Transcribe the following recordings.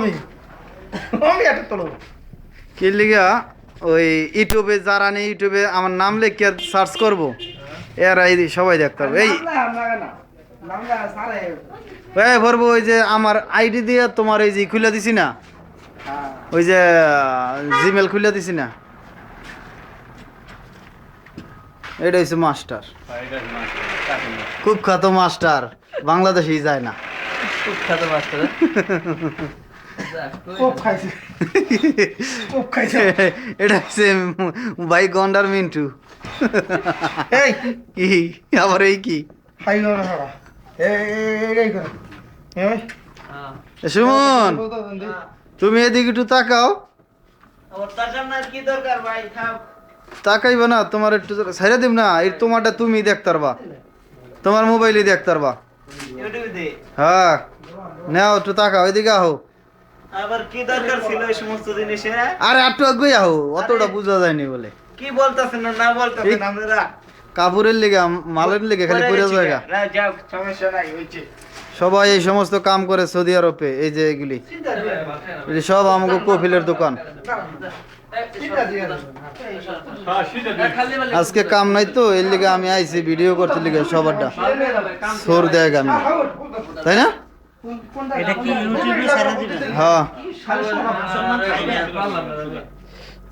আমি এটা তোলো কি লিগা ওই ইউটিউবে যারা নেই ইউটিউবে আমার নাম লিখে সার্চ করব এরা এই সবাই দেখতে হবে এই ভরবো ওই যে আমার আইডি দিয়ে তোমার এই যে খুলে দিছি না ওই যে জিমেল খুলে দিছি না এটা হচ্ছে মাস্টার খুব খ্যাত মাস্টার বাংলাদেশেই যায় না খুব খ্যাত মাস্টার খুব খাইছে খুব খাইছে এটা হচ্ছে ভাই গন্ডার মিন্টু এই কি আবার এই কি হাই না সারা এই করে এই সুমন তুমি এদিকে একটু তাকাও আমার টাকার না কি দরকার ভাই খাও তাকাইবা না তোমার একটু ছেড়ে দিব না এই তোমারটা তুমি দেখতে পারবা তোমার মোবাইলে দেখতে পারবা ইউটিউবে দে হ্যাঁ নাও একটু তাকাও এদিকে আহো আবার কি দরকার ছিল এই সমস্ত জিনিসের আরে একটু আগে আহো অতটা বোঝা যায়নি বলে কি বলতাছেন না বলতাছেন আপনারা কাপড়ের লেগে মালের লেগে খালি পরে জায়গা যাও সমস্যা নাই হইছে সবাই এই সমস্ত কাম করে সৌদি আরবে এই যে এগুলি এগুলি সব আমাকে কফিলের দোকান আজকে কাম নাই তো এর লিগে আমি আইছি ভিডিও করতে লিগে সবারটা সোর দেয় আমি তাই না এটা কি ইউটিউবে ছেড়ে দিবেন হ্যাঁ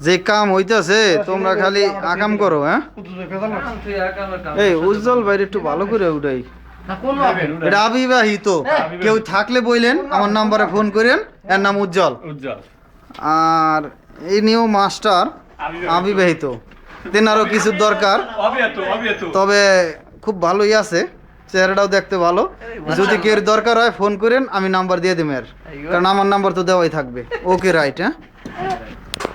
যে কাম হইতাছে তোমরা খালি আকাম করো হ্যাঁ এই উজ্জ্বল ভাই একটু ভালো করে উঠাই এটা অবিবাহিত কেউ থাকলে বললেন আমার নাম্বারে ফোন করেন এর নাম উজ্জ্বল আর এই নিয়েও মাস্টার অবিবাহিত তেনারও কিছু দরকার তবে খুব ভালোই আছে চেহারাটাও দেখতে ভালো যদি কেউ দরকার হয় ফোন করেন আমি নাম্বার দিয়ে দেবো এর কারণ আমার নাম্বার তো দেওয়াই থাকবে ওকে রাইট হ্যাঁ